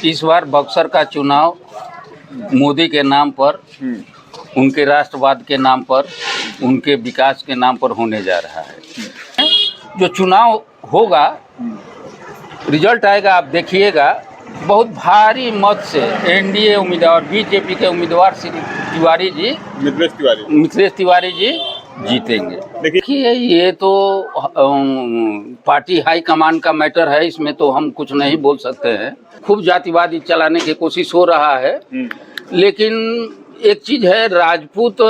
इस बार बक्सर का चुनाव मोदी के नाम पर, उनके राष्ट्रवाद के नाम पर, उनके विकास के नाम पर होने जा रहा है। जो चुनाव होगा, रिजल्ट आएगा, आप देखिएगा, बहुत भारी मत से एनडीए उम्मीदवार, बीजेपी के उम्मीदवार श्री तिवारी जी, मिथिलेश तिवारी जी जीतेंगे। देखिए, ये तो पार्टी हाई कमान का मैटर है, इसमें तो हम कुछ नहीं बोल सकते हैं। खूब जातिवादी चलाने की कोशिश हो रहा है, लेकिन एक चीज है, राजपूत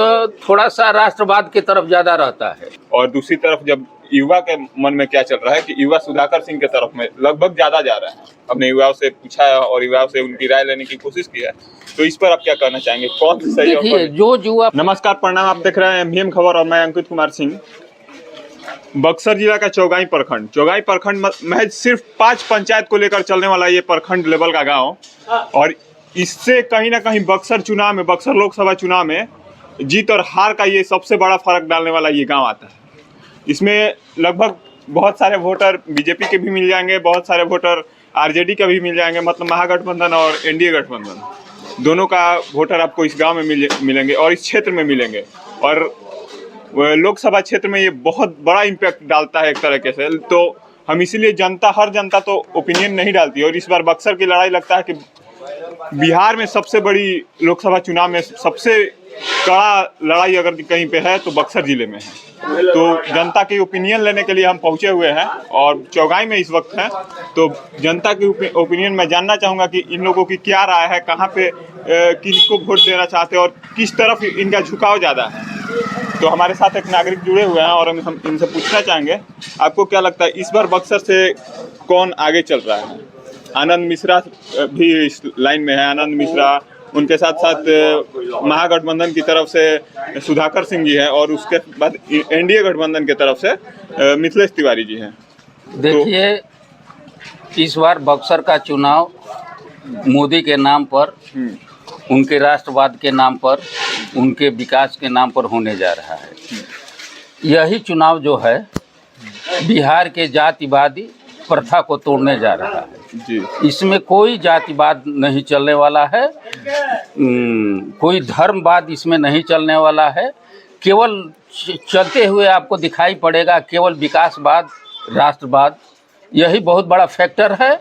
थोड़ा सा राष्ट्रवाद की तरफ ज्यादा रहता है। और दूसरी तरफ जब युवा के मन में क्या चल रहा है कि युवा सुधाकर सिंह के तरफ में लगभग ज्यादा जा रहा है। अपने युवाओं से पूछा है और युवाओं से उनकी राय लेने की कोशिश की है, तो इस पर आप क्या कहना चाहेंगे, कौन सही है? जो युवा। नमस्कार, प्रणाम, आप देख रहे हैं एमवीएम खबर और मैं अंकित कुमार सिंह। बक्सर जिला का चौगाई प्रखंड महज सिर्फ 5 पंचायत को लेकर चलने वाला ये प्रखंड लेवल का गाँव, और इससे कहीं ना कहीं बक्सर लोकसभा चुनाव में जीत और हार का ये सबसे बड़ा फर्क डालने वाला ये गांव आता है। इसमें लगभग बहुत सारे वोटर बीजेपी के भी मिल जाएंगे, बहुत सारे वोटर आरजेडी के भी मिल जाएंगे, मतलब महागठबंधन और एनडीए गठबंधन दोनों का वोटर आपको इस गांव में मिलेंगे और इस क्षेत्र में मिलेंगे। और लोकसभा क्षेत्र में ये बहुत बड़ा इम्पैक्ट डालता है एक तरीके से। तो हम इसीलिए हर जनता तो ओपिनियन नहीं डालती, और इस बार बक्सर की लड़ाई लगता है कि बिहार में सबसे बड़ी लोकसभा चुनाव में सबसे कड़ा लड़ाई अगर कहीं पे है तो बक्सर जिले में है। तो जनता की ओपिनियन लेने के लिए हम पहुंचे हुए हैं और चौगाई में इस वक्त हैं। तो जनता की ओपिनियन मैं जानना चाहूँगा कि इन लोगों की क्या राय है, कहाँ पे किसको वोट देना चाहते हैं और किस तरफ इनका झुकाव ज़्यादा है। तो हमारे साथ एक नागरिक जुड़े हुए हैं और हम इनसे पूछना चाहेंगे, आपको क्या लगता है इस बार बक्सर से कौन आगे चल रहा है? आनंद मिश्रा भी इस लाइन में है, आनंद मिश्रा, उनके साथ साथ महागठबंधन की तरफ से सुधाकर सिंह जी हैं, और उसके बाद एनडीए गठबंधन की तरफ से मिथिलेश तिवारी जी हैं। देखिए, इस बार बक्सर का चुनाव मोदी के नाम पर, उनके राष्ट्रवाद के नाम पर, उनके विकास के नाम पर होने जा रहा है। यही चुनाव जो है बिहार के जातिवादी प्रथा को तोड़ने जा रहा है जी। इसमें कोई जातिवाद नहीं चलने वाला है, कोई धर्मवाद इसमें नहीं चलने वाला है। केवल चलते हुए आपको दिखाई पड़ेगा केवल विकासवाद, राष्ट्रवाद, यही बहुत बड़ा फैक्टर है।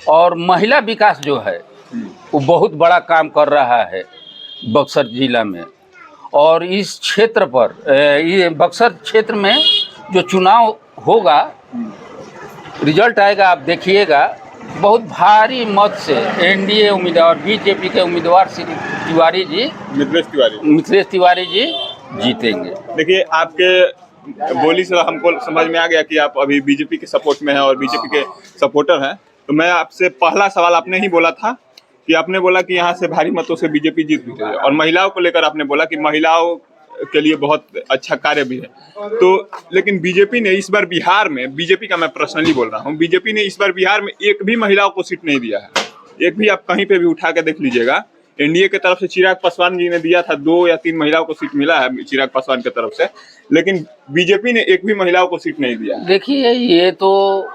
और महिला विकास जो है वो बहुत बड़ा काम कर रहा है बक्सर जिला में। और इस क्षेत्र पर, ये बक्सर क्षेत्र में जो चुनाव होगा, रिजल्ट आएगा, आप देखिएगा, बहुत भारी मत से एनडीए उम्मीदवार, बीजेपी के उम्मीदवार श्री तिवारी जी, मिथिलेश तिवारी जी जीतेंगे। देखिए, आपके बोली से हमको समझ में आ गया कि आप अभी बीजेपी के सपोर्ट में हैं और बीजेपी के सपोर्टर हैं। तो मैं आपसे पहला सवाल, आपने ही बोला था कि आपने बोला कि यहाँ से भारी मतों से बीजेपी जीत गई है, और महिलाओं को लेकर आपने बोला कि महिलाओं के लिए बहुत अच्छा कार्य भी है। तो लेकिन बीजेपी ने इस बार बिहार में, बीजेपी का मैं पर्सनली बोल रहा हूँ, बीजेपी ने इस बार बिहार में एक भी महिलाओं को सीट नहीं दिया है। एक भी, आप कहीं पे भी उठा के देख लीजिएगा। एनडीए की तरफ से चिराग पासवान जी ने दिया था, 2 या 3 महिलाओं को सीट मिला है चिराग पासवान की तरफ से, लेकिन बीजेपी ने एक भी महिलाओं को सीट नहीं दिया। देखिए, ये तो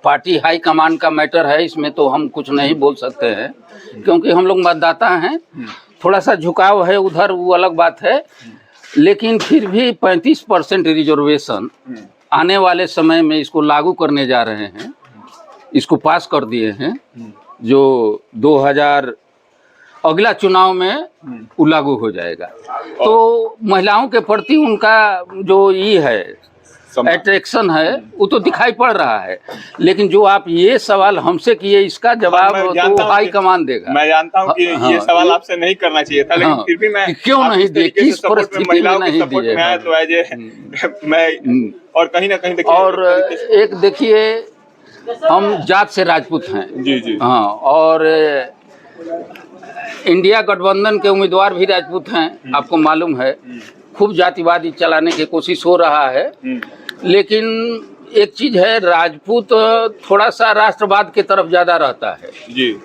पार्टी हाई कमान का मैटर है, इसमें तो हम कुछ नहीं बोल सकते हैं, क्योंकि हम लोग मतदाता हैं। थोड़ा सा झुकाव है उधर, वो अलग बात है, लेकिन फिर भी 35% रिजर्वेशन आने वाले समय में इसको लागू करने जा रहे हैं, इसको पास कर दिए हैं, जो 2000 अगला चुनाव में वो लागू हो जाएगा। तो महिलाओं के प्रति उनका जो ये है अट्रैक्शन है, वो तो दिखाई पड़ रहा है। लेकिन जो आप ये सवाल हमसे किए, इसका जवाब तो हाई कमान देगा। मैं जानता हूँ कि ये सवाल आपसे नहीं करना चाहिए था, लेकिन फिर भी मैं क्यों नहीं दिए, किस परिस्थिति में नहीं दिए, तो मैं और कहीं ना कहीं देखिए, और एक देखिए, हम जात से राजपूत हैं जी। हाँ, और इंडिया गठबंधन के उम्मीदवार भी राजपूत हैं, आपको मालूम है। खूब जातिवादी चलाने की कोशिश हो रहा है, लेकिन एक चीज है, राजपूत थोड़ा सा राष्ट्रवाद की तरफ ज्यादा रहता है जी।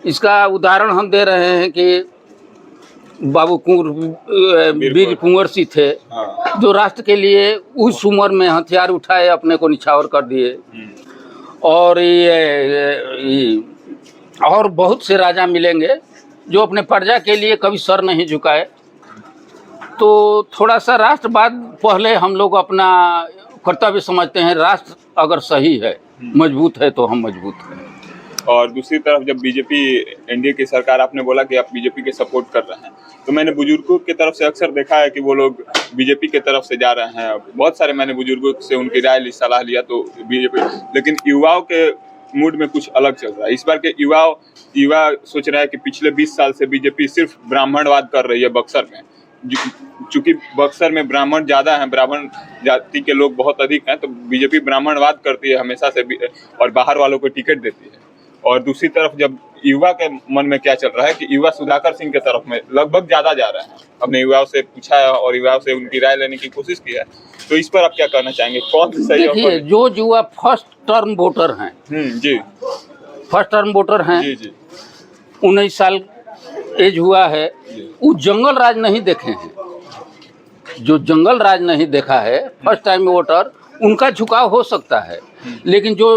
इसका उदाहरण हम दे रहे हैं कि बाबू वीर कुंवर सिंह थे, जो राष्ट्र के लिए उस उम्र में हथियार उठाए, अपने को निछावर कर दिए। और ये और बहुत से राजा मिलेंगे जो अपने प्रजा के लिए कभी सर नहीं झुकाए। तो थोड़ा सा राष्ट्रवाद पहले हम लोग अपना कर्तव्य समझते हैं। राष्ट्र अगर सही है, मजबूत है, तो हम मजबूत हैं। और दूसरी तरफ जब बीजेपी एनडीए की सरकार, आपने बोला कि आप बीजेपी के सपोर्ट कर रहे हैं, तो मैंने बुजुर्गों की तरफ से अक्सर देखा है कि वो लोग बीजेपी के तरफ से जा रहे हैं। बहुत सारे मैंने बुजुर्गों से उनकी राय ली, सलाह लिया, तो बीजेपी, लेकिन युवाओं के मूड में कुछ अलग चल रहा है। इस बार के युवा सोच रहा है कि पिछले 20 साल से बीजेपी सिर्फ ब्राह्मणवाद कर रही है बक्सर में। चूंकि बक्सर में ब्राह्मण ज्यादा हैं, ब्राह्मण जाति के लोग बहुत अधिक हैं, तो बीजेपी ब्राह्मणवाद करती है हमेशा से और बाहर वालों को टिकट देती है। और दूसरी तरफ जब युवा के मन में क्या चल रहा है कि युवा सुधाकर सिंह के तरफ में लगभग ज्यादा जा रहे हैं। अपने युवाओं से पूछा है और युवाओं से उनकी राय लेने की कोशिश की है, तो इस पर आप क्या कहना चाहेंगे, कौन सी सही? देखिए, जो युवा फर्स्ट टर्म वोटर हैं, जी, फर्स्ट टर्म वोटर हैं, जी जी, 19 साल एज हुआ है, वो जंगल राज नहीं देखे हैं। जो जंगल राज नहीं देखा है, फर्स्ट टाइम वोटर, उनका झुकाव हो सकता है। लेकिन जो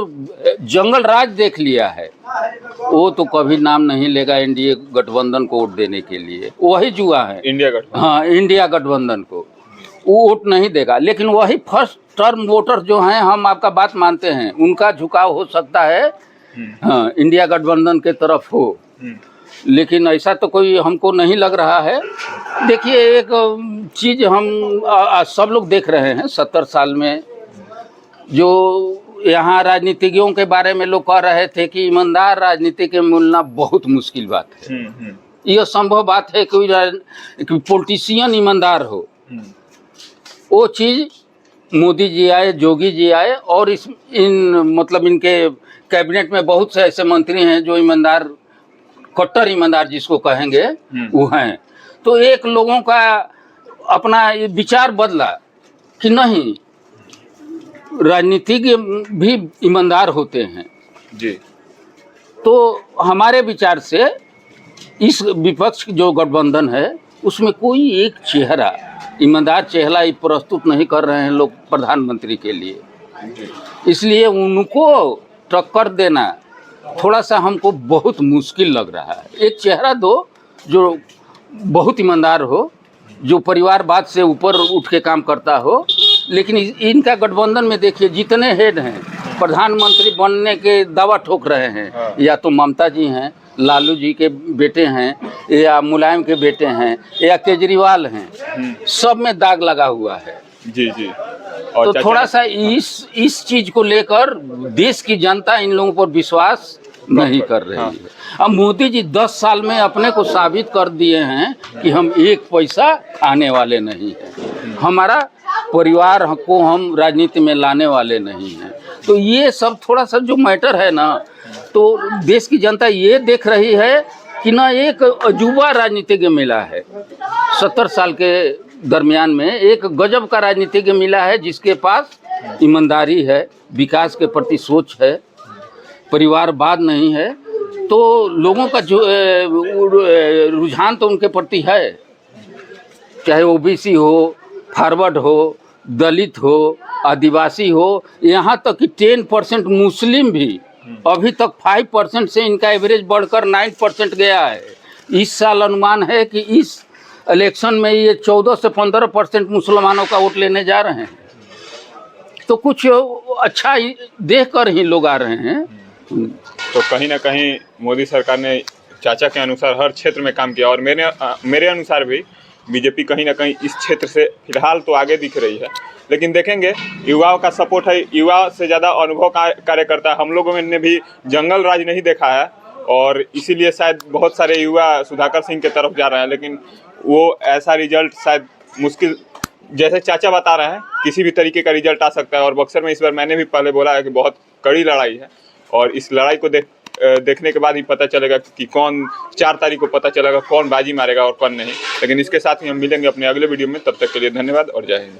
जंगल राज देख लिया है, वो तो कभी नाम नहीं लेगा एनडीए गठबंधन को वोट देने के लिए। वही जुआ है, इंडिया गठबंधन, हाँ, इंडिया गठबंधन को वो वोट नहीं देगा। लेकिन वही फर्स्ट टर्म वोटर जो हैं, हम आपका बात मानते हैं, उनका झुकाव हो सकता है, हाँ, इंडिया गठबंधन के तरफ हो। लेकिन ऐसा तो कोई हमको नहीं लग रहा है। देखिए, एक चीज़ हम सब लोग देख रहे हैं, 70 साल में जो यहाँ राजनीतिज्ञों के बारे में लोग कह रहे थे कि ईमानदार राजनीति के मिलना बहुत मुश्किल बात है। यह संभव बात है कि पॉलिटिशियन ईमानदार हो। वो चीज़ मोदी जी आए, जोगी जी आए, और मतलब इनके कैबिनेट में बहुत से ऐसे मंत्री हैं जो ईमानदार, कट्टर ईमानदार जिसको कहेंगे, वो हैं। तो एक लोगों का अपना विचार बदला कि नहीं, राजनीतिज्ञ भी ईमानदार होते हैं जी। तो हमारे विचार से इस विपक्ष जो गठबंधन है, उसमें कोई एक चेहरा, ईमानदार चेहरा ही प्रस्तुत नहीं कर रहे हैं लोग प्रधानमंत्री के लिए। इसलिए उनको टक्कर देना थोड़ा सा हमको बहुत मुश्किल लग रहा है। एक चेहरा दो जो बहुत ईमानदार हो, जो परिवारवाद से ऊपर उठ के काम करता हो। लेकिन इनका गठबंधन में देखिए, जितने हेड हैं, प्रधानमंत्री बनने के दावा ठोक रहे हैं, या तो ममता जी हैं, लालू जी के बेटे हैं, या मुलायम के बेटे हैं, या केजरीवाल हैं, सब में दाग लगा हुआ है। जी जी। और तो थोड़ा सा इस चीज को लेकर देश की जनता इन लोगों पर विश्वास नहीं कर रही है। अब मोदी जी 10 साल में अपने को साबित कर दिए हैं कि हम एक पैसा खाने वाले नहीं हैं, हमारा परिवार को हम राजनीति में लाने वाले नहीं हैं। तो ये सब थोड़ा सा जो मैटर है ना, तो देश की जनता ये देख रही है कि ना एक अजूबा राजनीतिज्ञ मिला है 70 साल के दरमियान में, एक गजब का राजनीतिज्ञ मिला है जिसके पास ईमानदारी है, विकास के प्रति सोच है, परिवारवाद नहीं है। तो लोगों का जो रुझान तो उनके प्रति है, चाहे ओबीसी हो, फॉरवर्ड हो, दलित हो, आदिवासी हो, यहाँ तक कि 10% मुस्लिम भी अभी तक 5% से इनका एवरेज बढ़कर 9% गया है। इस साल अनुमान है कि इस इलेक्शन में ये 14 से 15% मुसलमानों का वोट लेने जा रहे हैं। तो कुछ अच्छा देख कर ही लोग आ रहे हैं। तो कहीं ना कहीं मोदी सरकार ने चाचा के अनुसार हर क्षेत्र में काम किया, और मेरे अनुसार भी बीजेपी कहीं ना कहीं इस क्षेत्र से फिलहाल तो आगे दिख रही है। लेकिन देखेंगे, युवाओं का सपोर्ट है, युवा से ज़्यादा अनुभव कार्यकर्ता। हम लोगों ने भी जंगल राज नहीं देखा है, और इसीलिए शायद बहुत सारे युवा सुधाकर सिंह के तरफ जा रहे हैं। लेकिन वो ऐसा रिजल्ट शायद मुश्किल, जैसे चाचा बता रहे हैं, किसी भी तरीके का रिजल्ट आ सकता है। और बक्सर में इस बार मैंने भी पहले बोला है कि बहुत कड़ी लड़ाई है, और इस लड़ाई को देखने के बाद ही पता चलेगा कि कौन, 4 तारीख को पता चलेगा कौन बाजी मारेगा और कौन नहीं। लेकिन इसके साथ ही हम मिलेंगे अपने अगले वीडियो में। तब तक के लिए धन्यवाद और जय हिंद।